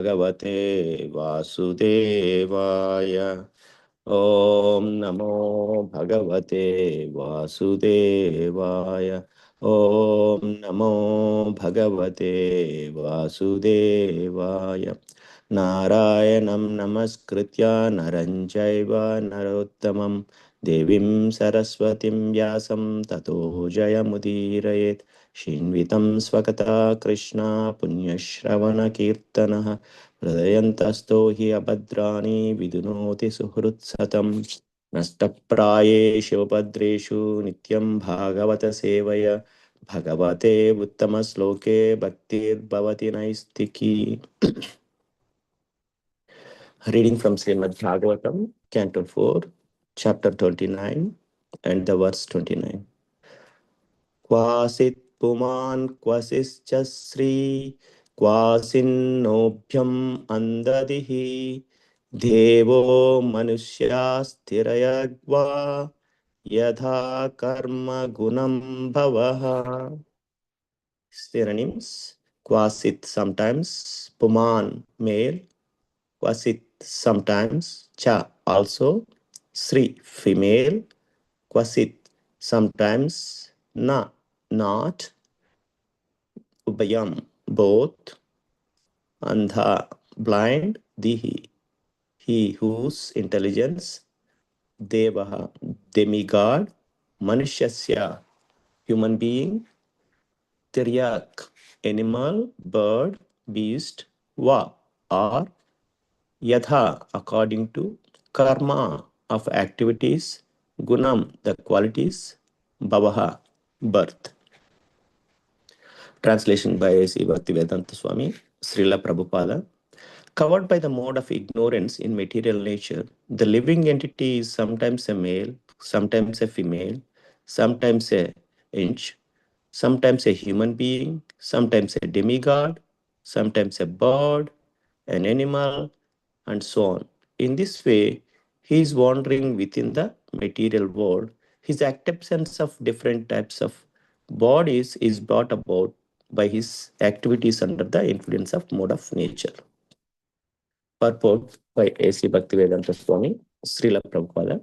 भगवते वासुदेवाय। ॐ नमो भगवते वासुदेवाय। ॐ नमो भगवते वासुदेवाय। नारायणं नमस्कृत्य नरं चैव नरोत्तमं देवीं सरस्वतीं व्यासं ततो जयमुदीरयेत्। शिन्वितं स्वकथा कृष्णा पुण्यश्रवणकीर्तनः हृदयन्तस्थो हि अभद्राणि विदुनोति सुहृत्सतम्। नष्टप्रायेषु उपद्रेषु नित्यं भागवत सेवय भगवते उत्तमश्लोके भक्तिर्भवति नैस्तिकी। Reading from Srimad Bhagavatam, Canto 4, Chapter 29, and the verse 29. Quasit puman quasischa sri quasinnobhyam andadihi devo manusyastirayagva yadha karma gunam bhavaha. Synonyms: quasit sometimes, puman male, quasit sometimes, cha also, sri female, quasit sometimes, na not, ubayam both, andha blind, dihi he whose intelligence, devaha demigod, manushasya human being, tiryak animal, bird, beast, va or yatha according to, karma of activities, gunam the qualities, bhavaha birth. Translation by A.C. Bhaktivedanta Swami, Srila Prabhupada. Covered by the mode of ignorance in material nature, the living entity is sometimes a male, sometimes a female, sometimes a inch, sometimes a human being, sometimes a demigod, sometimes a bird, an animal, and so on. In this way, he is wandering within the material world. His acceptance of different types of bodies is brought about by his activities under the influence of mode of nature. Purport by A.C. Bhaktivedanta Swami, Srila Prabhupada.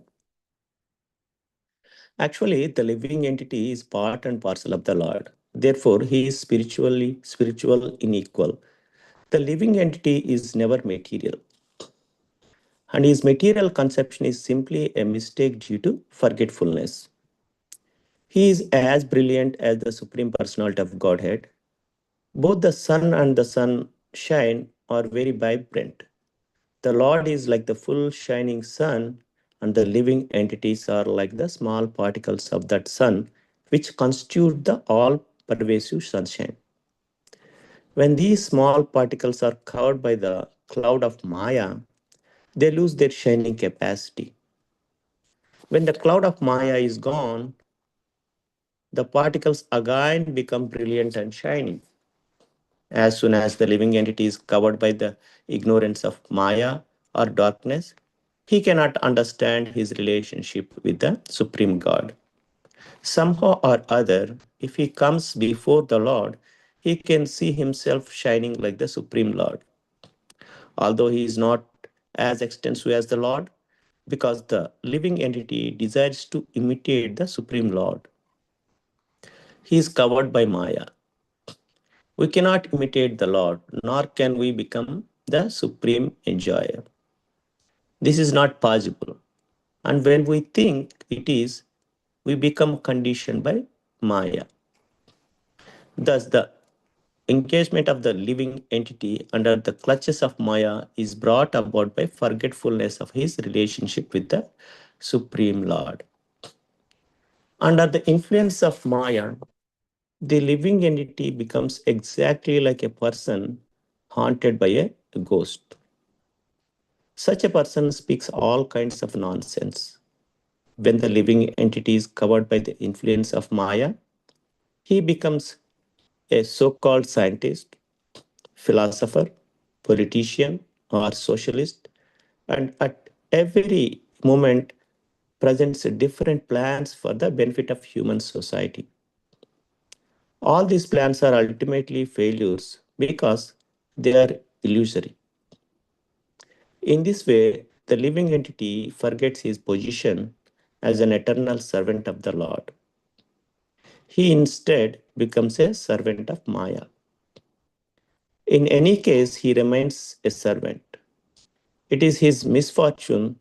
Actually, the living entity is part and parcel of the Lord. Therefore, he is spiritual in equal. The living entity is never material, and his material conception is simply a mistake due to forgetfulness. He is as brilliant as the Supreme Personality of Godhead. Both the sun and the sunshine are very vibrant. The Lord is like the full shining sun, and the living entities are like the small particles of that sun, which constitute the all pervasive sunshine. When these small particles are covered by the cloud of Maya, they lose their shining capacity. When the cloud of Maya is gone, the particles again become brilliant and shining. As soon as the living entity is covered by the ignorance of Maya or darkness, he cannot understand his relationship with the Supreme God. Somehow or other, if he comes before the Lord, he can see himself shining like the Supreme Lord. Although he is not as extensive as the Lord, because the living entity desires to imitate the Supreme Lord. He is covered by Maya. We cannot imitate the Lord, nor can we become the supreme enjoyer. This is not possible. And when we think it is, we become conditioned by Maya. Thus, the engagement of the living entity under the clutches of Maya is brought about by forgetfulness of his relationship with the Supreme Lord. Under the influence of Maya, the living entity becomes exactly like a person haunted by a ghost. Such a person speaks all kinds of nonsense. When the living entity is covered by the influence of Maya, he becomes a so called scientist, philosopher, politician, or socialist, and at every moment presents different plans for the benefit of human society. All these plans are ultimately failures because they are illusory. In this way, the living entity forgets his position as an eternal servant of the Lord. He instead becomes a servant of Maya. In any case, he remains a servant. It is his misfortune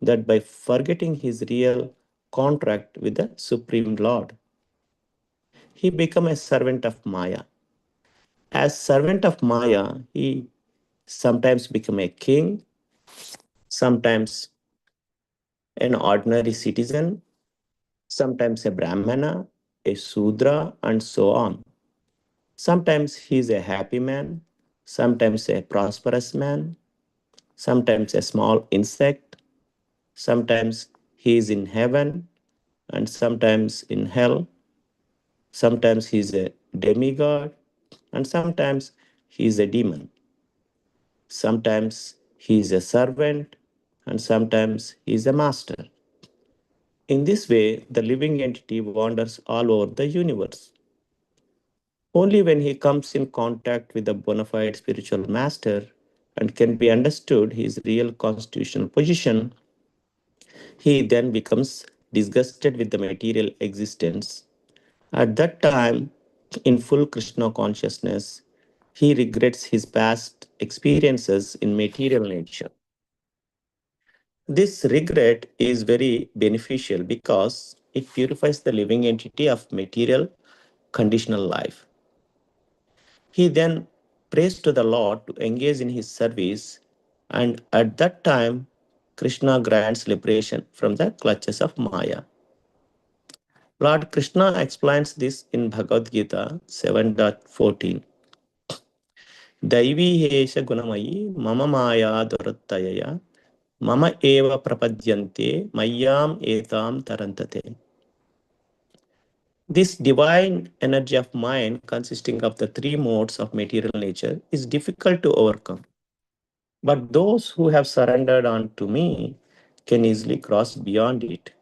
that by forgetting his real contract with the Supreme Lord, he becomes a servant of Maya. As servant of Maya, he sometimes becomes a king, sometimes an ordinary citizen, sometimes a Brahmana, a Sudra, and so on. Sometimes he is a happy man, sometimes a prosperous man, sometimes a small insect, sometimes he is in heaven, and sometimes in hell. Sometimes he is a demigod, and sometimes he is a demon. Sometimes he is a servant, and sometimes he is a master. In this way, the living entity wanders all over the universe. Only when he comes in contact with a bona fide spiritual master and can be understood his real constitutional position, he then becomes disgusted with the material existence. At that time, in full Krishna consciousness, he regrets his past experiences in material nature. This regret is very beneficial because it purifies the living entity of material conditional life. He then prays to the Lord to engage in his service, and at that time, Krishna grants liberation from the clutches of Maya. Lord Krishna explains this in Bhagavad Gita 7.14. Daivi hesha gunamayi mama maya durattayaya mama eva prapadyante mayam etam tarantate. This divine energy of mind, consisting of the three modes of material nature, is difficult to overcome. But those who have surrendered unto me can easily cross beyond it.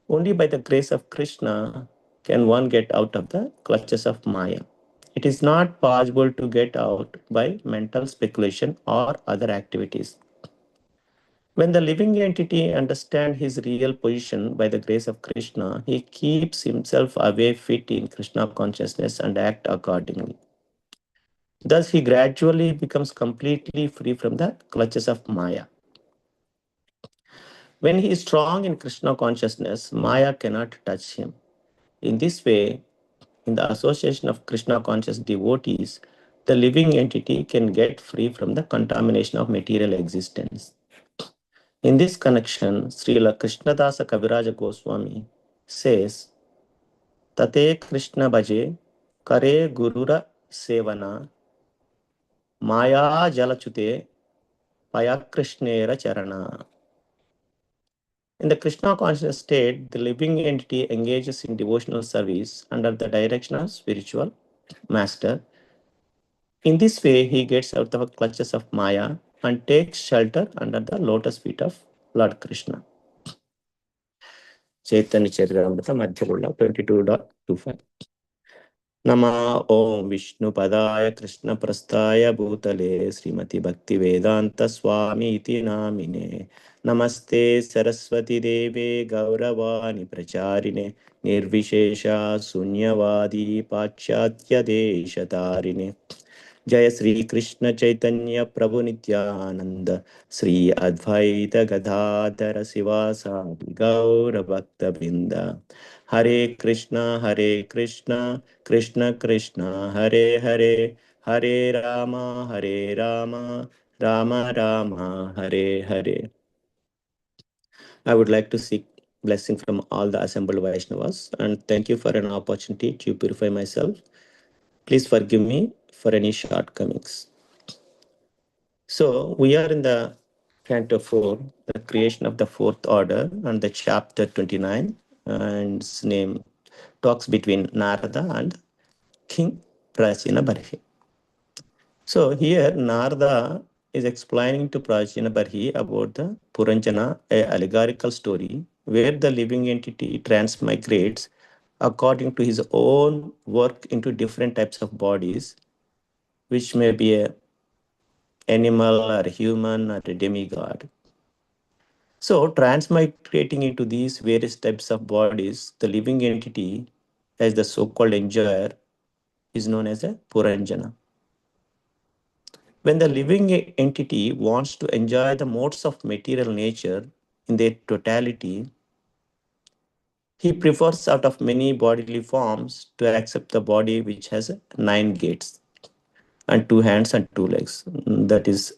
Only by the grace of Krishna can one get out of the clutches of Maya. It is not possible to get out by mental speculation or other activities. When the living entity understands his real position by the grace of Krishna, he keeps himself away fit in Krishna consciousness and act accordingly. Thus, he gradually becomes completely free from the clutches of Maya. When he is strong in Krishna consciousness, Maya cannot touch him. In this way, in the association of Krishna conscious devotees, the living entity can get free from the contamination of material existence. In this connection, Srila Krishnadasa Kaviraja Goswami says, Tate Krishna Bhaje Kare Gurura Sevana Maya Jalachute Paya Krishnera Charana. In the Krishna conscious state, the living entity engages in devotional service under the direction of spiritual master. In this way, he gets out of the clutches of Maya and takes shelter under the lotus feet of Lord Krishna. Chaitanya Charitamrita Madhyagulla 22.25. Nama Om Vishnu Padaya Krishna Prastaya Bhutale Srimati Bhakti Vedanta Swami Iti Namine Namaste Saraswati Deve Gauravani Pracharine Nirvishesha Sunyavadi Pachyatya Deshatarine जय श्री कृष्ण चैतन्य प्रभु नित्यानंद श्री अद्वैत गदाधर शिवासादि गौर भक्त वृंद हरे Krishna Krishna Krishna Hare Hare Hare Ram Ram Ram Hare Hare. I would like to seek blessing from all the assembled Vaishnavas and thank you for an opportunity to purify myself. Please forgive me for any shortcomings. So we are in the Canto 4, the creation of the fourth order, and the chapter 29, and its name talks between Narada and King Prachina Barhi. So here Narada is explaining to Prachina Barhi about the Puranjana, a allegorical story where the living entity transmigrates according to his own work into different types of bodies, which may be a animal or human or a demigod. So, transmigrating into these various types of bodies, the living entity, as the so-called enjoyer, is known as a Puranjana. When the living entity wants to enjoy the modes of material nature in their totality, he prefers out of many bodily forms to accept the body which has 9 gates and 2 hands and 2 legs. That is,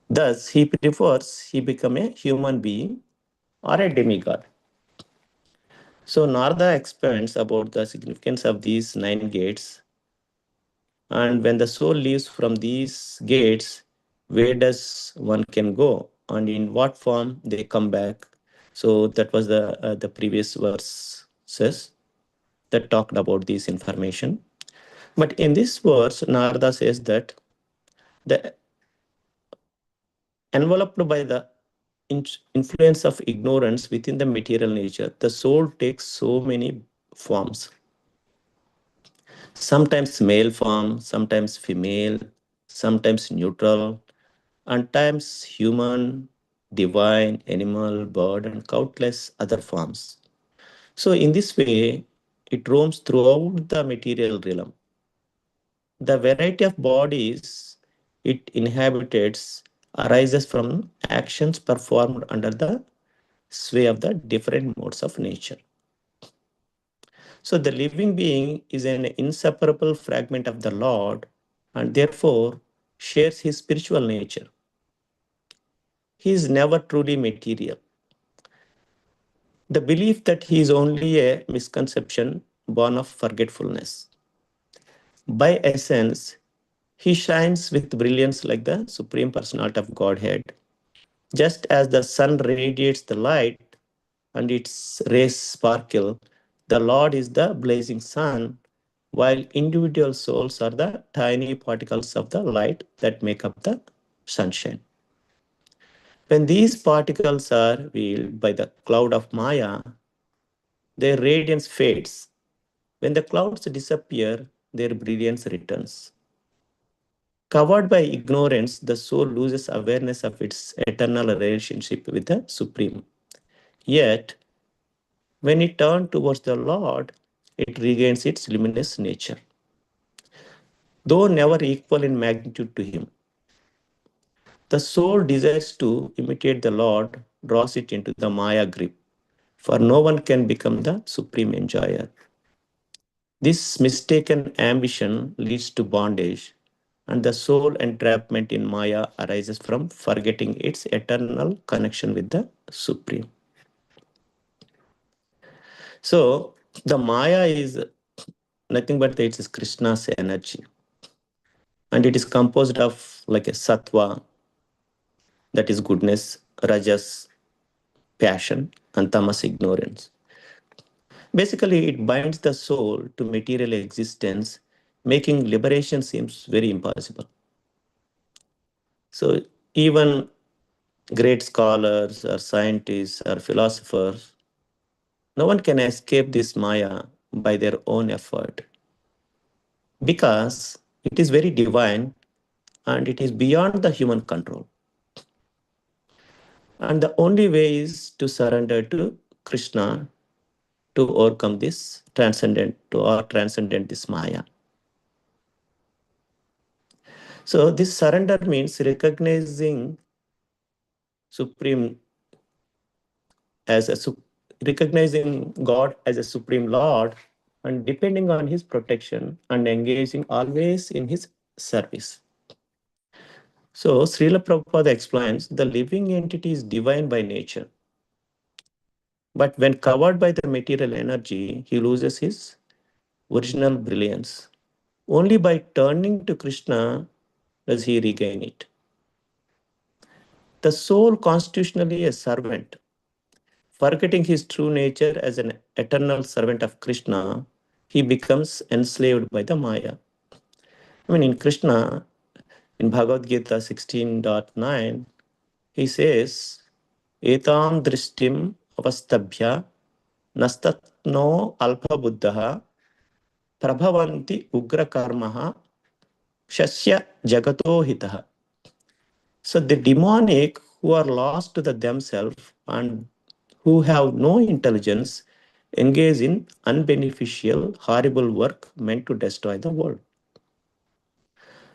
thus he prefers he become a human being or a demigod. So Narada expands about the significance of these 9 gates, and when the soul leaves from these gates, where does one can go, and in what form they come back? So that was the previous verses that talked about this information. But in this verse, Narada says that the enveloped by the influence of ignorance within the material nature, the soul takes so many forms. Sometimes male form, sometimes female, sometimes neutral, and times human, divine, animal, bird, and countless other forms. So in this way, it roams throughout the material realm. The variety of bodies it inhabits arises from actions performed under the sway of the different modes of nature. So the living being is an inseparable fragment of the Lord and therefore shares his spiritual nature. He is never truly material. The belief that he is only a misconception born of forgetfulness. By essence, he shines with brilliance like the Supreme Personality of Godhead. Just as the sun radiates the light and its rays sparkle, the Lord is the blazing sun, while individual souls are the tiny particles of the light that make up the sunshine. When these particles are veiled by the cloud of Maya, their radiance fades. When the clouds disappear, their brilliance returns. Covered by ignorance, the soul loses awareness of its eternal relationship with the Supreme. Yet, when it turns towards the Lord, it regains its luminous nature. Though never equal in magnitude to Him, the soul desires to imitate the Lord, draws it into the Maya grip, for no one can become the supreme enjoyer. This mistaken ambition leads to bondage, and the soul entrapment in Maya arises from forgetting its eternal connection with the Supreme. So, the Maya is nothing but it is Krishna's energy, and it is composed of like a sattva, that is goodness, rajas, passion, and tamas, ignorance. Basically, it binds the soul to material existence, making liberation seems very impossible. So even great scholars or scientists or philosophers, no one can escape this Maya by their own effort because it is very divine and it is beyond the human control. And the only way is to surrender to Krishna to overcome this transcendent, to or transcendent this Maya. So this surrender means recognizing supreme as a recognizing God as a supreme Lord and depending on his protection and engaging always in his service. So Srila Prabhupada explains the living entity is divine by nature. But when covered by the material energy, he loses his original brilliance. Only by turning to Krishna does he regain it. The soul constitutionally a servant, forgetting his true nature as an eternal servant of Krishna, he becomes enslaved by the Maya. I mean, in Krishna, in Bhagavad Gita 16.9, he says, Etam drishtim avastabhya nastatno alpa buddha prabhavanti ugra karmaha shasya jagato hitaha. So the demonic who are lost to themselves and who have no intelligence engage in unbeneficial, horrible work meant to destroy the world.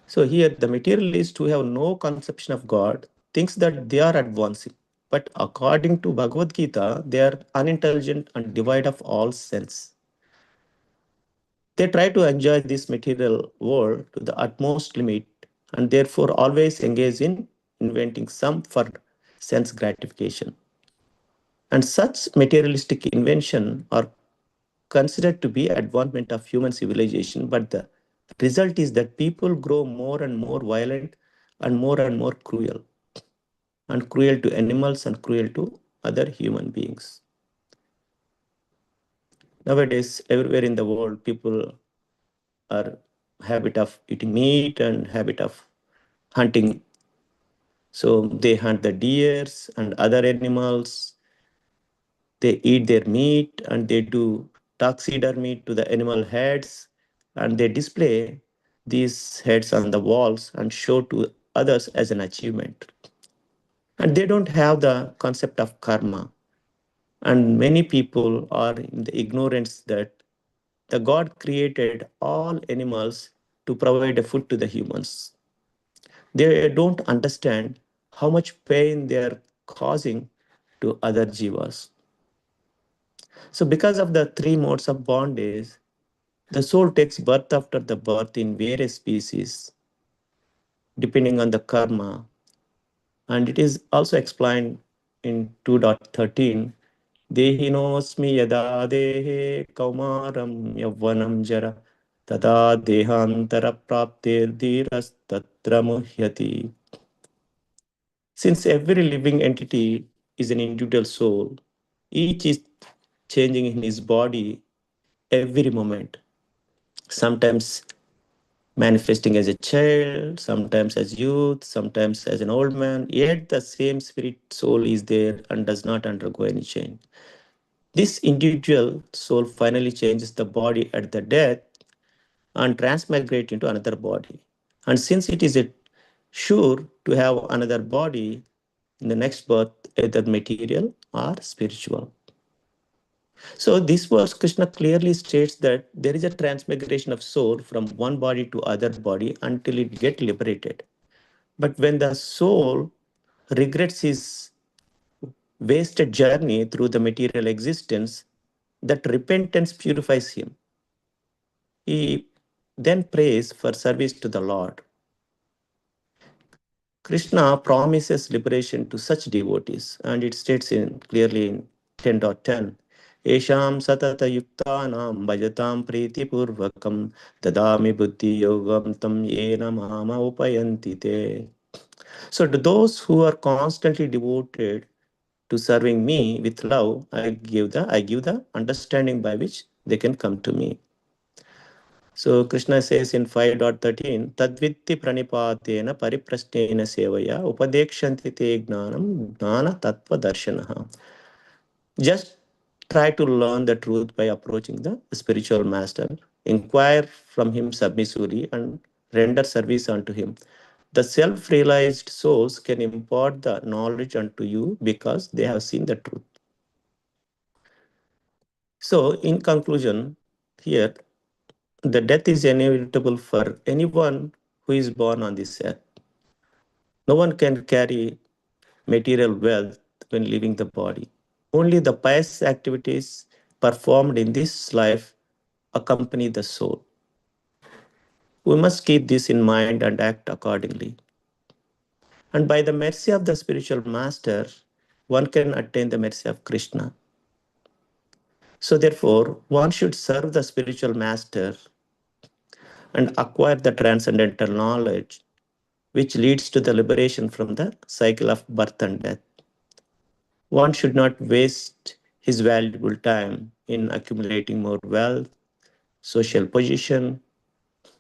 So here the materialist who have no conception of God thinks that they are advancing. But according to Bhagavad Gita, they are unintelligent and devoid of all sense. They try to enjoy this material world to the utmost limit and therefore always engage in inventing some for sense gratification. And such materialistic invention are considered to be advancement of human civilization, but the result is that people grow more and more violent and more cruel, and cruel to animals and cruel to other human beings. Nowadays, everywhere in the world, people are habit of eating meat and habit of hunting. So they hunt the deers and other animals. They eat their meat and they do taxidermy to the animal heads and they display these heads on the walls and show to others as an achievement. And they don't have the concept of karma. And many people are in the ignorance that the God created all animals to provide a food to the humans. They don't understand how much pain they are causing to other jivas. So, because of the three modes of bondage, the soul takes birth after the birth in various species, depending on the karma. And it is also explained in 2.13 Dehinosmi yada dehe kaumaram yavvanam jara tada dehantara praptir dhiras tatra muhyati. Since every living entity is an individual soul, each is changing in his body every moment. Sometimes manifesting as a child, sometimes as youth, sometimes as an old man, yet the same spirit soul is there and does not undergo any change. This individual soul finally changes the body at the death and transmigrate into another body. And since it is sure to have another body in the next birth, either material or spiritual. So this verse, Krishna clearly states that there is a transmigration of soul from one body to other body until it get liberated. But when the soul regrets his wasted journey through the material existence, that repentance purifies him. He then prays for service to the Lord. Krishna promises liberation to such devotees, and it states clearly in 10.10. Esham satata yuktanam bhajatam priti purvakam dadami buddhi yogam tam yena mama upayanti te. So to those who are constantly devoted to serving me with love, I give the understanding by which they can come to me. So Krishna says in 5.13, Tadvitti pranipatena pariprasnena sevaya upadekshanti te gnanam gnana tattva darshanaha. Just try to learn the truth by approaching the spiritual master. Inquire from him submissively and render service unto him. The self-realized souls can impart the knowledge unto you because they have seen the truth. So in conclusion, here the death is inevitable for anyone who is born on this earth. No one can carry material wealth when leaving the body. Only the pious activities performed in this life accompany the soul. We must keep this in mind and act accordingly. And by the mercy of the spiritual master, one can attain the mercy of Krishna. So, therefore, one should serve the spiritual master and acquire the transcendental knowledge which leads to the liberation from the cycle of birth and death. One should not waste his valuable time in accumulating more wealth, social position,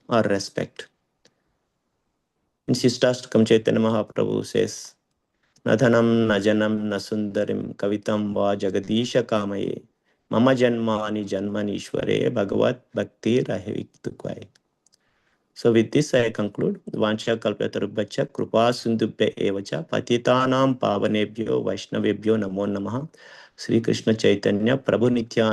or respect. In Shishtastakam, Chaitanya Mahaprabhu says, Nadhanam, Najanam, Nasundarim, Kavitam va Jagadisha Kamaye, Mama Janmani Janmanishware, Bhagavat Bhakti Rahiviktukwai. So with this I conclude. Vancha kalpatarubhya kripa sindhubhya evacha patitanam pavanebhyo vaishnavebhyo namo namaha. Sri Krishna Chaitanya Prabhu Nityananda